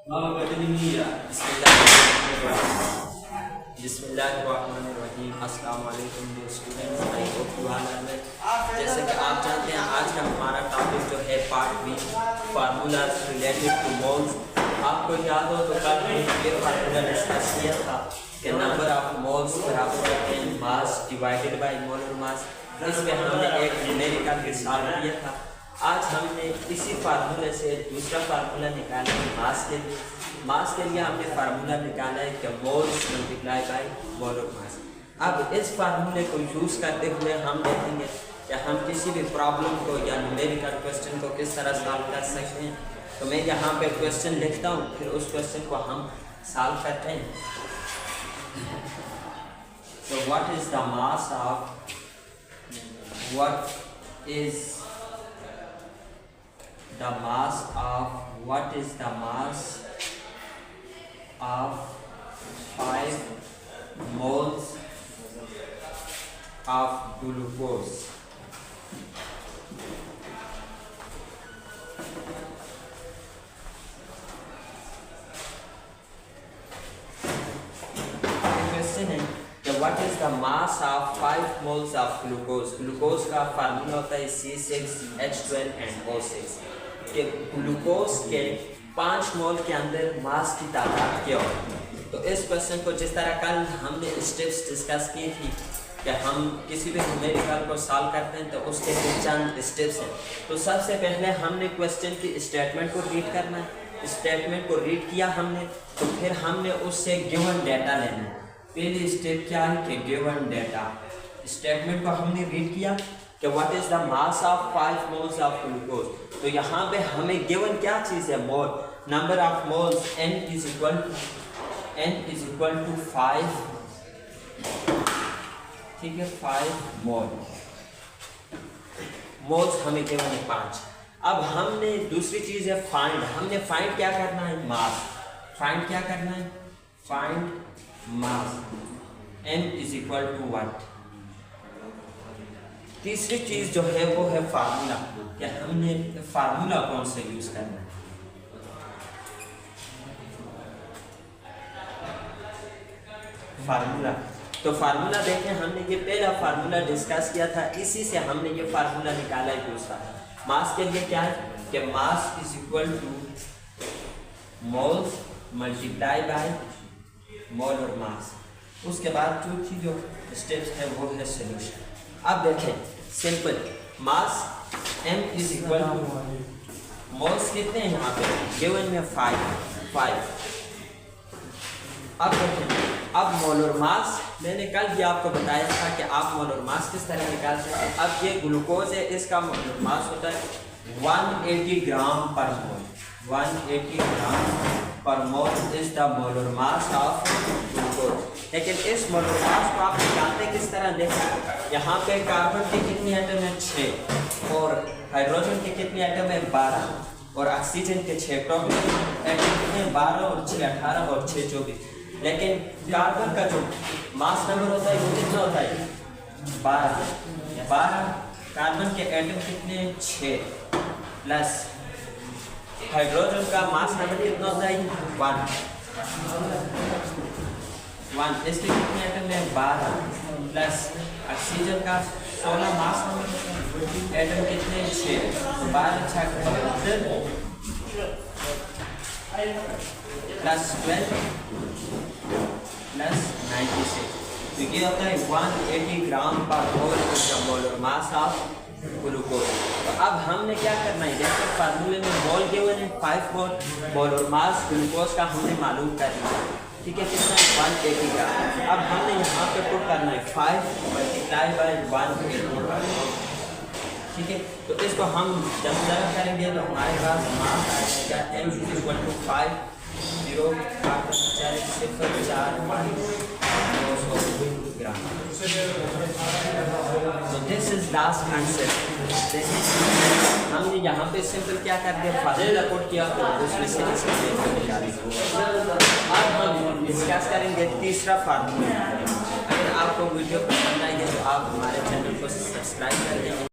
बिस्मिल्लाहिर्रहमानिर्रहीम। अस्सलाम वालेकुम dear students, I hope you all are well. जैसे कि आप जानते हैं आज का हमारा टॉपिक जो है part B, formulas related to moles. आपको याद हो तो कल हमने ये फार्मूला डिस्कस किया था कि नंबर ऑफ मोल्स बराबर होते हैं mass divided by molar mass. इस पे हमने एक न्यूमेरिकल सॉल्व किया था। आज हमने इसी फार्मूले से दूसरा फार्मूला निकाला है मास के लिए। मास के लिए हमने फार्मूला निकाला है कि moles multiply by molar mass. अब इस फार्मूले को यूज़ करते हुए हम देखेंगे कि हम किसी भी प्रॉब्लम को या न्यूमेरिकल क्वेश्चन को किस तरह सॉल्व कर सकते हैं। तो मैं यहाँ पे क्वेश्चन लिखता हूँ, फिर उस क्वेश्चन को हम सॉल्व करते हैं। So what is the mass of what is the mass of 5 moles of glucose? Question है कि what is the mass of 5 moles of glucose. Glucose का फार्मूला होता है C6H12NO6 कि ग्लूकोज के 5 मोल के अंदर मास की तादाद क्या होगी। तो इस क्वेश्चन को जिस तरह कल हमने स्टेप्स डिस्कस की थी कि हम किसी भी न्यूमेरिकल को सॉल्व करते हैं तो उसके कुछ चंद स्टेप्स हैं। तो सबसे पहले हमने क्वेश्चन की स्टेटमेंट को रीड करना है। स्टेटमेंट को रीड किया हमने तो फिर हमने उससे गिवन डेटा लेना है। पहली स्टेप क्या है कि गिवन डेटा। स्टेटमेंट को हमने रीड किया कि what is the mass of 5 moles of glucose. तो यहाँ पे हमें गिवन क्या चीज़ है, mole. Number of moles n is equal to 5, ठीक है, 5 मोल्स हमें गिवन है 5। अब हमने दूसरी चीज़ है फाइंड। हमने फाइंड क्या करना है, मास। फाइंड क्या करना है, find mass. n is equal to what. तीसरी चीज जो है वो है फार्मूला कि हमने फार्मूला कौन सा यूज करना है। फार्मूला, तो फार्मूला देखें, हमने ये पहला फार्मूला डिस्कस किया था, इसी से हमने ये फार्मूला निकाला है दूसरा। मास के लिए क्या है कि mass is equal two moles multiply by molar mass. उसके बाद चौथी जो स्टेप्स है वो है सोल्यूशन। अब देखें simple, mass m is equal two moles कितने हैं यहाँ पे गिवन में 5। अब देखें, अब मोलर मास मैंने कल भी आपको बताया था कि आप मोलर मास किस तरह निकालते हैं। अब ये ग्लूकोज है, इसका मोलर मास होता है 180 ग्राम पर मोल। 180 ग्राम पर mole is the molar mass of glucose. लेकिन इस मोलर मास को आप निकालते किस तरह देखें। यहाँ पे कार्बन के कितने एटम है 6 और हाइड्रोजन के कितने एटम है 12 और ऑक्सीजन के 6। टोटल एटम कितने 12 और 6 18 और 6 24। लेकिन कार्बन का जो मास नंबर होता है वो कितना होता है 12। कार्बन के एटम कितने 6 प्लस हाइड्रोजन का मास नंबर कितना होता है 1। इसके कितने एटम है 12 प्लस ऑक्सीजन का 16 मास नंबर, एटम कितने 6, 12 प्लस 12 प्लस 96। तो ये होता है 180 ग्राम पर मोलर मास ऑफ ग्लूकोज। तो अब हमने क्या करना है, जैसे फार्मूले में मोल गिवन है 5 मोल, मोलर मास ग्लूकोज का हमने मालूम करना है, ठीक है, कितना 180 ग्राम। अब हमने यहाँ पे पुट करना है 5 मल्टीप्लाई बाय 180, ठीक है। तो इसको हम जब ज़रा करेंगे तो हमारे पास मास आएगा m इज इक्वल टू 5 0 4 ग्राम। तो दिस इज लास्ट आंसर। हमने यहाँ पे सिंपल क्या कर दिया, फार्मूला पुट किया तो उसमें से इसका निकाल। अब हम डिस्कस करेंगे तीसरा फार्मूला। अगर आपको वीडियो पसंद आई है तो आप हमारे चैनल को सब्सक्राइब कर देंगे।